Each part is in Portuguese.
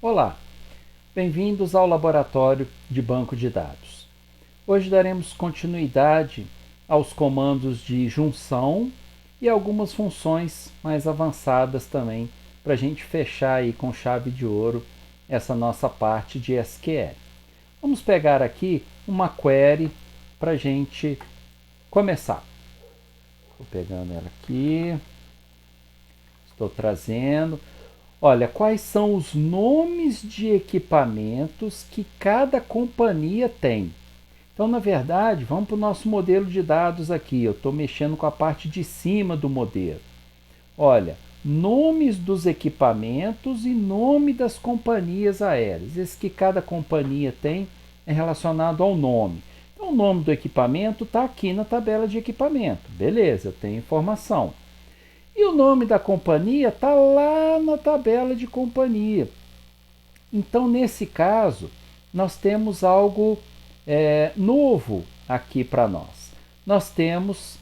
Olá, bem-vindos ao Laboratório de Banco de Dados. Hoje daremos continuidade aos comandos de junção e algumas funções mais avançadas também para a gente fechar aí com chave de ouro essa nossa parte de SQL. Vamos pegar aqui uma query para a gente começar. Estou pegando ela aqui, estou trazendo. Olha, quais são os nomes de equipamentos que cada companhia tem? Então, na verdade, vamos para o nosso modelo de dados aqui. Eu estou mexendo com a parte de cima do modelo. Olha, nomes dos equipamentos e nome das companhias aéreas. Esse que cada companhia tem é relacionado ao nome. Então, o nome do equipamento está aqui na tabela de equipamento. Beleza, eu tenho informação. E o nome da companhia está lá na tabela de companhia. Então, nesse caso, nós temos algo novo aqui para nós. Nós temos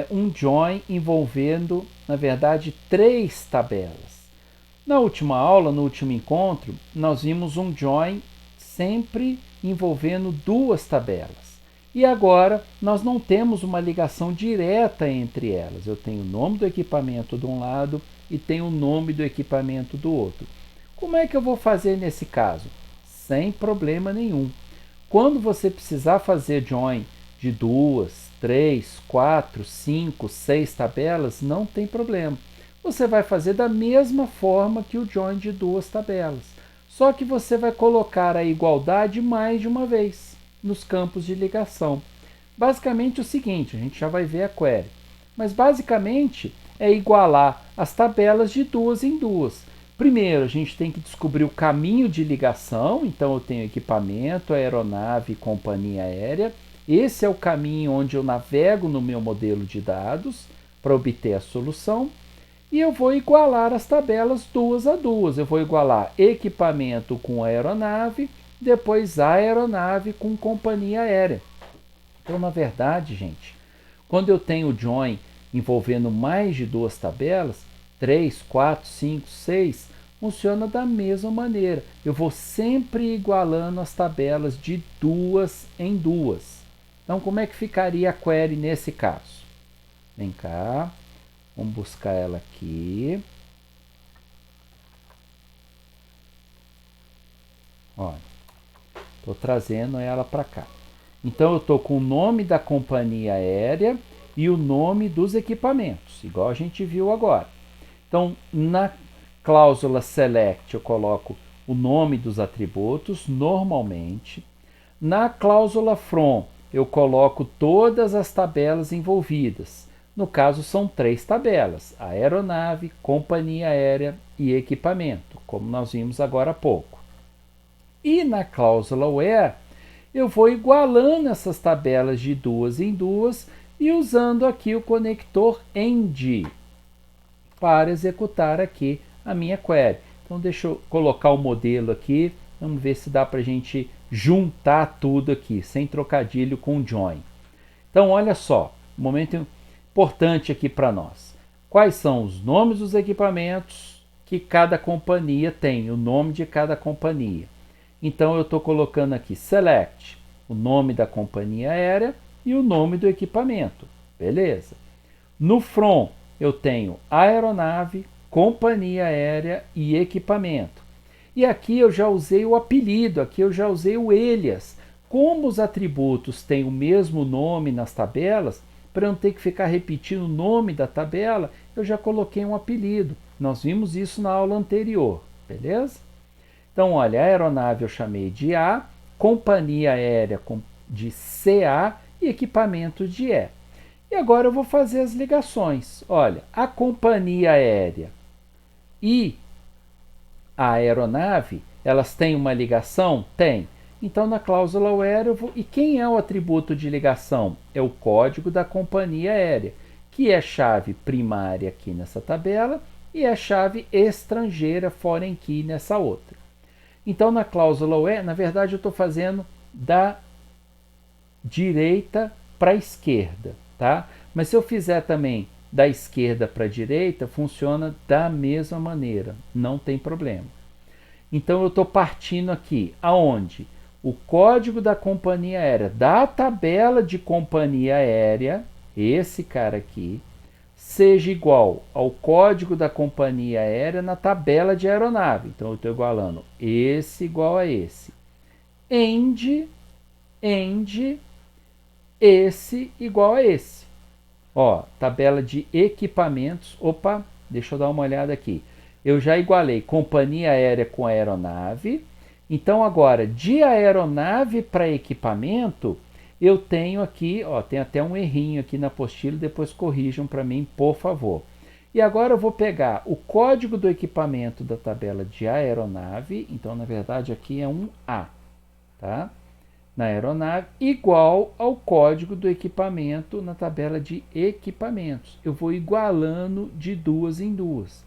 um join envolvendo, na verdade, 3 tabelas. Na última aula, no último encontro, nós vimos um join sempre envolvendo 2 tabelas. E agora nós não temos uma ligação direta entre elas. Eu tenho o nome do equipamento de um lado e tenho o nome do equipamento do outro. Como é que eu vou fazer nesse caso? Sem problema nenhum. Quando você precisar fazer join de 2, 3, 4, 5, 6 tabelas, não tem problema. Você vai fazer da mesma forma que o join de 2 tabelas. Só que você vai colocar a igualdade mais de uma vez nos campos de ligação. Basicamente o seguinte, a gente já vai ver a query, mas basicamente é igualar as tabelas de 2 em 2. Primeiro, a gente tem que descobrir o caminho de ligação, então eu tenho equipamento, aeronave, companhia aérea. Esse é o caminho onde eu navego no meu modelo de dados para obter a solução. E eu vou igualar as tabelas 2 a 2. Eu vou igualar equipamento com aeronave, depois aeronave com companhia aérea. Então, na verdade, gente, quando eu tenho join envolvendo mais de 2 tabelas, 3, 4, 5, 6, funciona da mesma maneira. Eu vou sempre igualando as tabelas de 2 em 2. Então, como é que ficaria a query nesse caso? Vem cá, vamos buscar ela aqui. Olha, estou trazendo ela para cá. Então eu estou com o nome da companhia aérea e o nome dos equipamentos, igual a gente viu agora. Então, na cláusula select eu coloco o nome dos atributos, normalmente. Na cláusula from eu coloco todas as tabelas envolvidas. No caso, são 3 tabelas: aeronave, companhia aérea e equipamento, como nós vimos agora há pouco. E na cláusula where eu vou igualando essas tabelas de 2 em 2 e usando aqui o conector end para executar aqui a minha query. Então deixa eu colocar o modelo aqui, vamos ver se dá para a gente juntar tudo aqui, sem trocadilho com join. Então olha só, um momento importante aqui para nós. Quais são os nomes dos equipamentos que cada companhia tem, o nome de cada companhia. Então eu estou colocando aqui select, o nome da companhia aérea e o nome do equipamento. Beleza. No from eu tenho aeronave, companhia aérea e equipamento. E aqui eu já usei o apelido, aqui eu já usei o alias. Como os atributos têm o mesmo nome nas tabelas, para não ter que ficar repetindo o nome da tabela, eu já coloquei um apelido. Nós vimos isso na aula anterior, beleza? Então, olha, a aeronave eu chamei de A, companhia aérea de CA e equipamento de E. E agora eu vou fazer as ligações. Olha, a companhia aérea e a aeronave, elas têm uma ligação? Tem. Então, na cláusula where, e quem é o atributo de ligação? É o código da companhia aérea, que é chave primária aqui nessa tabela e é chave estrangeira foreign key nessa outra. Então, na cláusula where, na verdade, eu estou fazendo da direita para a esquerda, tá? Mas se eu fizer também da esquerda para a direita, funciona da mesma maneira, não tem problema. Então eu estou partindo aqui, aonde? O código da companhia aérea, da tabela de companhia aérea, esse cara aqui, seja igual ao código da companhia aérea na tabela de aeronave. Então eu estou igualando esse igual a esse. End, esse igual a esse. Ó, tabela de equipamentos. Opa, deixa eu dar uma olhada aqui. Eu já igualei companhia aérea com aeronave. Então agora, de aeronave para equipamento, eu tenho aqui, ó, tem até um errinho aqui na apostila, depois corrijam para mim, por favor. E agora eu vou pegar o código do equipamento da tabela de aeronave, então na verdade aqui é um A, tá? Na aeronave, igual ao código do equipamento na tabela de equipamentos. Eu vou igualando de duas em duas.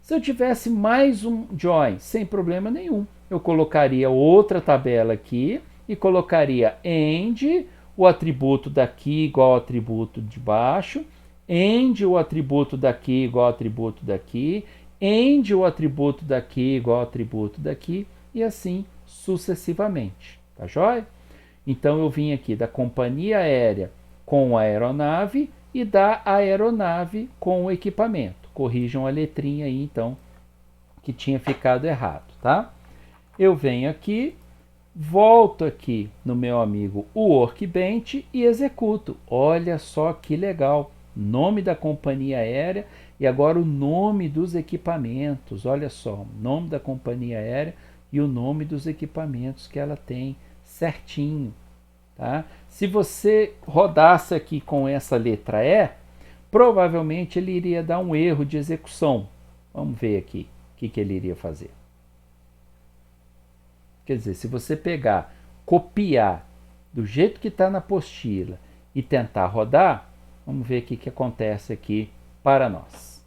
Se eu tivesse mais um join, sem problema nenhum, eu colocaria outra tabela aqui e colocaria end, o atributo daqui igual ao atributo de baixo, end, o atributo daqui igual ao atributo daqui, end, o atributo daqui igual ao atributo daqui, e assim sucessivamente. Tá joia? Então eu vim aqui da companhia aérea com a aeronave e da aeronave com o equipamento. Corrijam a letrinha aí, então, que tinha ficado errado, tá? Eu venho aqui, volto aqui no meu amigo o Workbench e executo. Olha só que legal. Nome da companhia aérea e agora o nome dos equipamentos. Olha só, o nome da companhia aérea e o nome dos equipamentos que ela tem certinho. Tá? Se você rodasse aqui com essa letra E, provavelmente ele iria dar um erro de execução. Vamos ver aqui o que ele iria fazer. Quer dizer, se você pegar, copiar do jeito que está na apostila e tentar rodar, vamos ver o que acontece aqui para nós.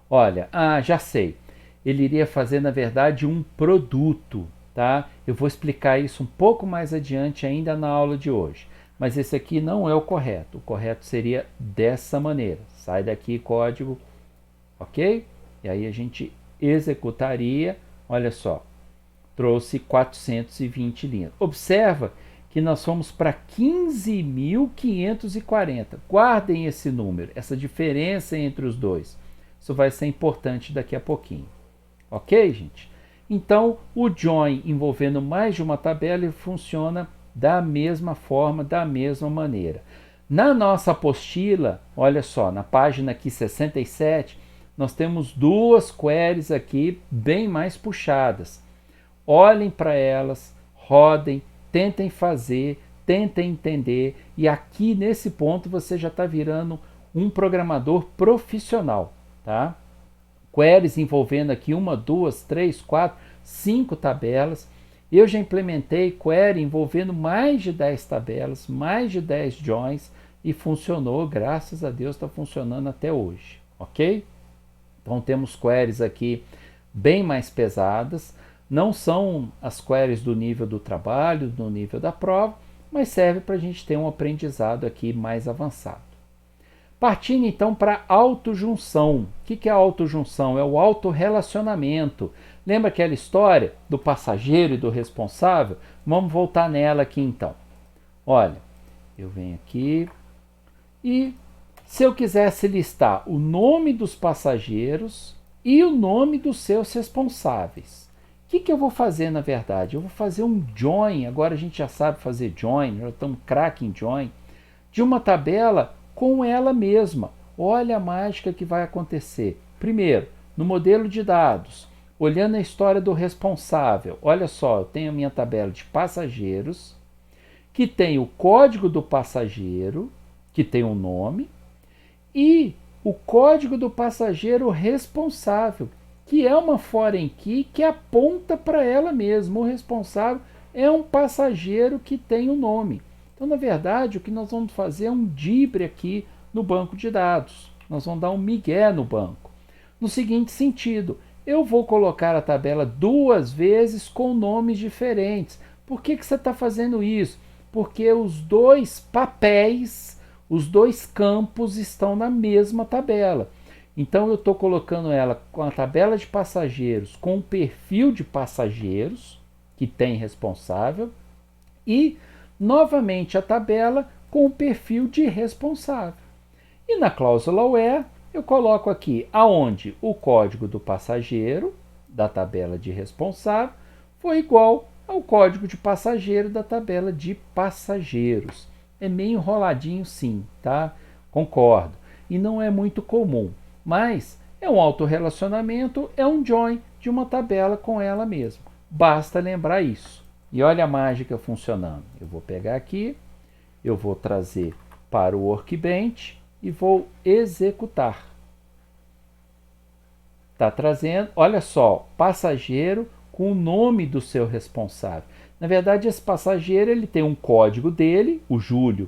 Olha, já sei. Ele iria fazer, na verdade, um produto. Tá? Eu vou explicar isso um pouco mais adiante ainda na aula de hoje. Mas esse aqui não é o correto. O correto seria dessa maneira. Sai daqui, código, ok? E aí a gente executaria, olha só, trouxe 420 linhas. Observa que nós fomos para 15.540. Guardem esse número, essa diferença entre os dois. Isso vai ser importante daqui a pouquinho. Ok, gente? Então, o join envolvendo mais de uma tabela ele funciona da mesma forma, da mesma maneira. Na nossa apostila, olha só, na página aqui 67, nós temos duas queries aqui bem mais puxadas. Olhem para elas, rodem, tentem fazer, tentem entender, e aqui nesse ponto você já está virando um programador profissional, tá? Queries envolvendo aqui 1, 2, 3, 4, 5 tabelas. Eu já implementei query envolvendo mais de 10 tabelas, mais de 10 joins e funcionou, graças a Deus está funcionando até hoje, ok? Então temos queries aqui bem mais pesadas, não são as queries do nível do trabalho, do nível da prova, mas serve para a gente ter um aprendizado aqui mais avançado. Partindo então para a autojunção. O que é a autojunção? É o autorrelacionamento. Lembra aquela história do passageiro e do responsável? Vamos voltar nela aqui então. Olha, eu venho aqui e se eu quisesse listar o nome dos passageiros e o nome dos seus responsáveis, o que eu vou fazer na verdade? Eu vou fazer um join, agora a gente já sabe fazer join, já estamos craque em join, de uma tabela com ela mesma. Olha a mágica que vai acontecer. Primeiro, no modelo de dados, olhando a história do responsável, olha só, eu tenho a minha tabela de passageiros, que tem o código do passageiro, que tem um nome, e o código do passageiro responsável, que é uma foreign key que aponta para ela mesma. O responsável é um passageiro que tem um nome. Então, na verdade, o que nós vamos fazer é um dibre aqui no banco de dados. Nós vamos dar um migué no banco. No seguinte sentido, eu vou colocar a tabela duas vezes com nomes diferentes. Por que você está fazendo isso? Porque os dois papéis, os dois campos estão na mesma tabela. Então eu estou colocando ela com a tabela de passageiros, com o perfil de passageiros que tem responsável e novamente a tabela com o perfil de responsável. E na cláusula where eu coloco aqui aonde o código do passageiro da tabela de responsável foi igual ao código de passageiro da tabela de passageiros. É meio enroladinho sim, tá? Concordo. E não é muito comum, mas é um autorrelacionamento, é um join de uma tabela com ela mesma. Basta lembrar isso. E olha a mágica funcionando. Eu vou pegar aqui, eu vou trazer para o Workbench e vou executar. Está trazendo, olha só, passageiro com o nome do seu responsável. Na verdade, esse passageiro ele tem um código dele, o Júlio,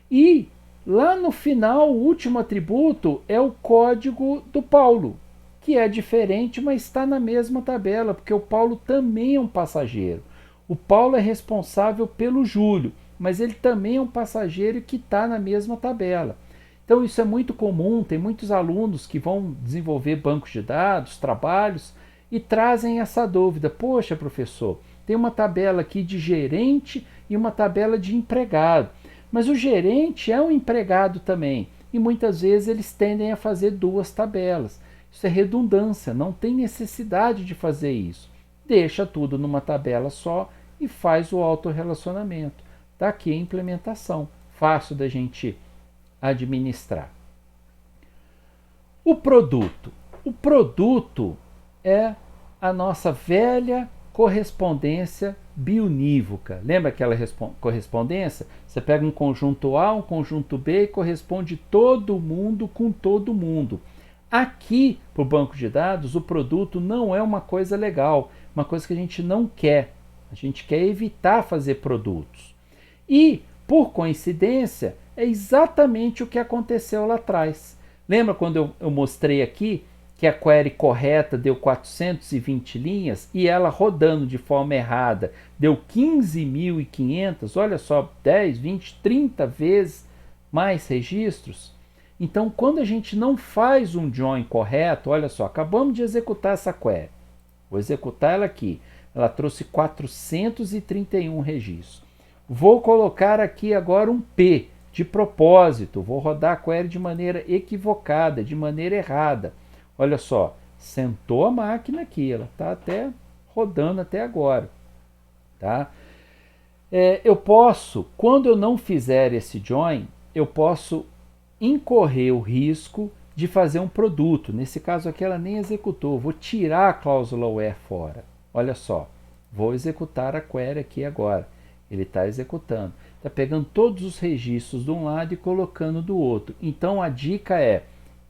e lá no final, o último atributo é o código do Paulo, que é diferente, mas está na mesma tabela, porque o Paulo também é um passageiro. O Paulo é responsável pelo Júlio, mas ele também é um passageiro que está na mesma tabela. Então isso é muito comum, tem muitos alunos que vão desenvolver bancos de dados, trabalhos, e trazem essa dúvida. Poxa, professor, tem uma tabela aqui de gerente e uma tabela de empregado. Mas o gerente é um empregado também, e muitas vezes eles tendem a fazer duas tabelas. Isso é redundância, não tem necessidade de fazer isso. Deixa tudo numa tabela só e faz o autorrelacionamento. Está aqui a implementação, fácil da gente administrar. O produto. O produto é a nossa velha correspondência biunívoca. Lembra aquela correspondência? Você pega um conjunto A, um conjunto B e corresponde todo mundo com todo mundo. Aqui, para o banco de dados, o produto não é uma coisa legal, uma coisa que a gente não quer. A gente quer evitar fazer produtos. E, por coincidência, é exatamente o que aconteceu lá atrás. Lembra quando eu mostrei aqui que a query correta deu 420 linhas e ela rodando de forma errada deu 15.500? Olha só, 10, 20, 30 vezes mais registros. Então, quando a gente não faz um join correto, olha só, acabamos de executar essa query. Vou executar ela aqui. Ela trouxe 431 registros. Vou colocar aqui agora um P de propósito. Vou rodar a query de maneira equivocada, de maneira errada. Olha só, sentou a máquina aqui, ela está até rodando até agora. Tá? Eu posso, quando eu não fizer esse join, eu posso incorrer o risco de fazer um produto. Nesse caso aqui ela nem executou, vou tirar a cláusula where fora. Olha só, vou executar a query aqui agora. Ele está executando. Está pegando todos os registros de um lado e colocando do outro. Então a dica é,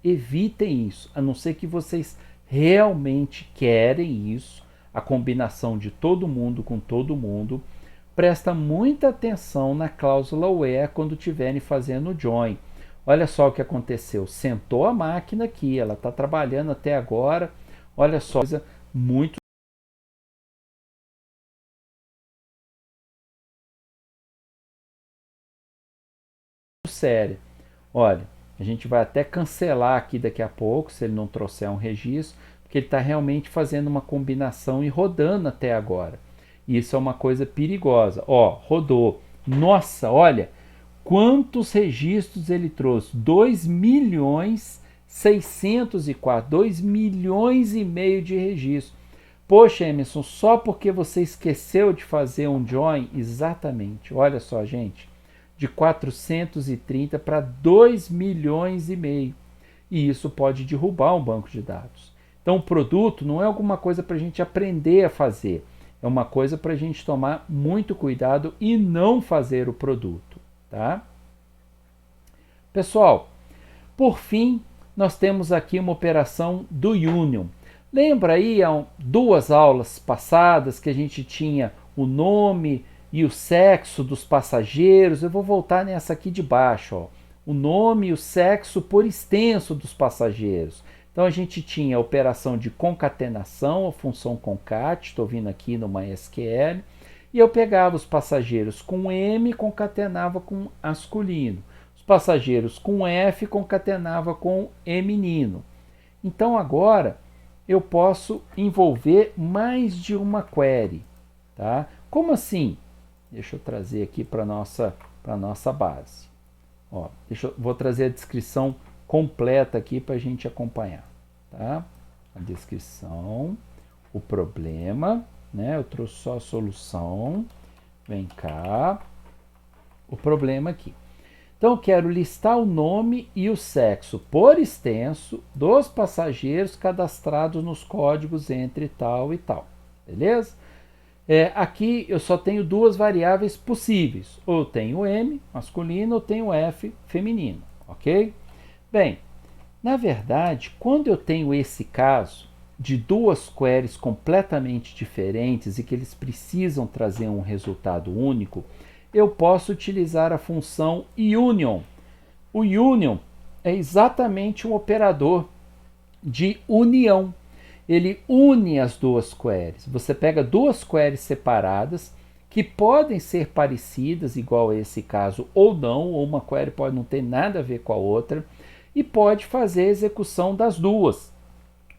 evitem isso, a não ser que vocês realmente querem isso, a combinação de todo mundo com todo mundo. Presta muita atenção na cláusula where quando estiverem fazendo o join. Olha só o que aconteceu, sentou a máquina aqui, ela está trabalhando até agora. Olha só, coisa muito séria. Olha, a gente vai até cancelar aqui daqui a pouco, se ele não trouxer um registro, porque ele está realmente fazendo uma combinação e rodando até agora. E isso é uma coisa perigosa. Ó, rodou. Nossa, olha, quantos registros ele trouxe? 2.604.000, 2 milhões e meio de registros. Poxa, Emerson, só porque você esqueceu de fazer um join? Exatamente. Olha só, gente, de 430 para 2 milhões e meio. E isso pode derrubar um banco de dados. Então, o produto não é alguma coisa para a gente aprender a fazer. É uma coisa para a gente tomar muito cuidado e não fazer o produto. Tá? Pessoal, por fim, nós temos aqui uma operação do Union. Lembra aí, há 2 aulas passadas que a gente tinha o nome e o sexo dos passageiros? Eu vou voltar nessa aqui de baixo, ó. O nome e o sexo por extenso dos passageiros. Então a gente tinha a operação de concatenação, a função concat, estou vindo aqui no MySQL, e eu pegava os passageiros com M e concatenava com masculino. Os passageiros com F concatenava com E menino. Então agora eu posso envolver mais de uma query. Tá? Como assim? Deixa eu trazer aqui para a nossa base. Ó, vou trazer a descrição completa aqui para a gente acompanhar. Tá? A descrição, o problema, né? Eu trouxe só a solução. Vem cá, o problema aqui. Então, eu quero listar o nome e o sexo por extenso dos passageiros cadastrados nos códigos entre tal e tal. Beleza? Aqui eu só tenho duas variáveis possíveis. Ou eu tenho M, masculino, ou tenho F, feminino. Ok? Bem, na verdade, quando eu tenho esse caso de duas queries completamente diferentes e que eles precisam trazer um resultado único, eu posso utilizar a função union. O union é exatamente um operador de união. Ele une as duas queries. Você pega duas queries separadas que podem ser parecidas, igual a esse caso, ou não, ou uma query pode não ter nada a ver com a outra, e pode fazer a execução das duas.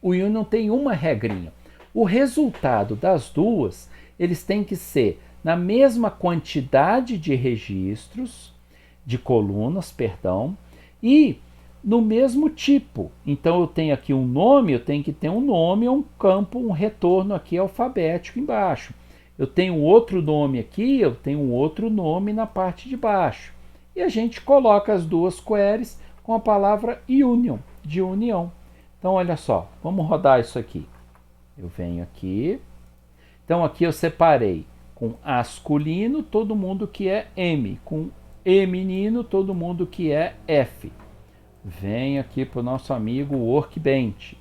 O union tem uma regrinha. O resultado das duas, eles têm que ser na mesma quantidade de registros, de colunas, perdão, e no mesmo tipo. Então eu tenho aqui um nome, eu tenho que ter um nome, um campo, um retorno aqui alfabético embaixo. Eu tenho outro nome aqui, eu tenho um outro nome na parte de baixo. E a gente coloca as duas queries com a palavra union, de união. Então olha só, vamos rodar isso aqui. Eu venho aqui. Então aqui eu separei com masculino todo mundo que é M, com E menino todo mundo que é F. Venho aqui para o nosso amigo Workbench.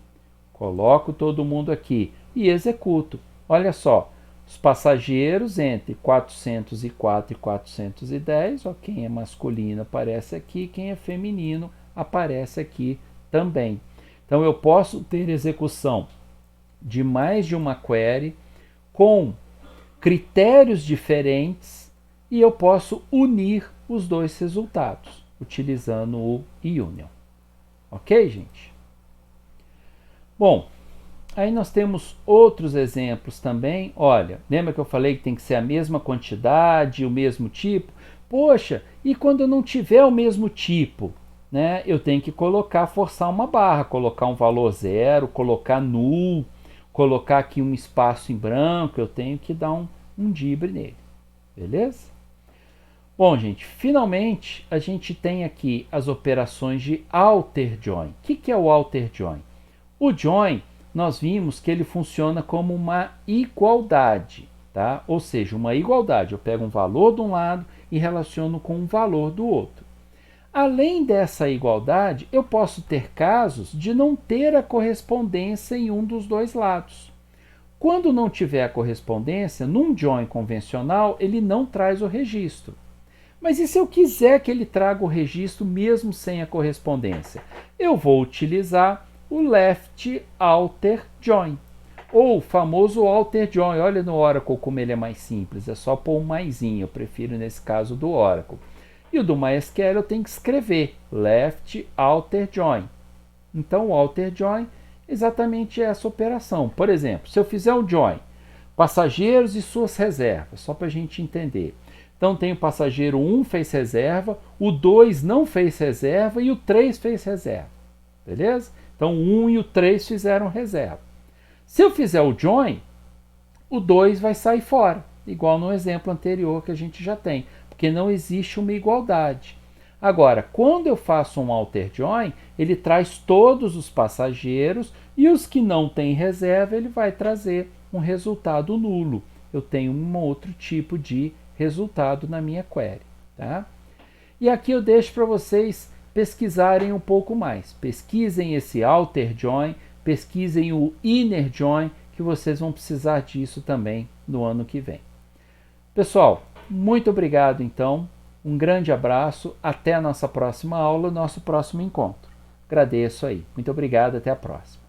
Coloco todo mundo aqui e executo. Olha só, os passageiros entre 404 e 410, ó, quem é masculino aparece aqui, quem é feminino aparece aqui também. Então eu posso ter execução de mais de uma query com critérios diferentes e eu posso unir os dois resultados utilizando o union. Ok, gente? Bom, aí nós temos outros exemplos também. Olha, lembra que eu falei que tem que ser a mesma quantidade, o mesmo tipo? Poxa, e quando eu não tiver o mesmo tipo? Né, eu tenho que forçar uma barra, colocar um valor zero, colocar null, colocar aqui um espaço em branco, eu tenho que dar um dibre nele. Beleza? Bom, gente, finalmente a gente tem aqui as operações de alter join. O que é o alter join? O join, nós vimos que ele funciona como uma igualdade, tá? Ou seja, uma igualdade. Eu pego um valor de um lado e relaciono com um valor do outro. Além dessa igualdade, eu posso ter casos de não ter a correspondência em um dos dois lados. Quando não tiver a correspondência, num join convencional, ele não traz o registro. Mas e se eu quiser que ele traga o registro mesmo sem a correspondência? Eu vou utilizar o left alter join, ou o famoso alter join. Olha no Oracle como ele é mais simples, é só pôr um maisinho, eu prefiro nesse caso do Oracle. E o do MySQL eu tenho que escrever left alter join. Então o alter join é exatamente essa operação. Por exemplo, se eu fizer um join, passageiros e suas reservas, só para a gente entender. Então tem o passageiro 1 fez reserva, o 2 não fez reserva e o 3 fez reserva. Beleza? Então o 1 e o 3 fizeram reserva. Se eu fizer o join, o 2 vai sair fora, igual no exemplo anterior que a gente já tem, porque não existe uma igualdade. Agora, quando eu faço um alter join, ele traz todos os passageiros e os que não têm reserva, ele vai trazer um resultado nulo. Eu tenho um outro tipo de resultado na minha query. Tá? E aqui eu deixo para vocês pesquisarem um pouco mais. Pesquisem esse alter join, pesquisem o inner join, que vocês vão precisar disso também no ano que vem. Pessoal, muito obrigado então, um grande abraço, até a nossa próxima aula, nosso próximo encontro. Agradeço aí, muito obrigado, até a próxima.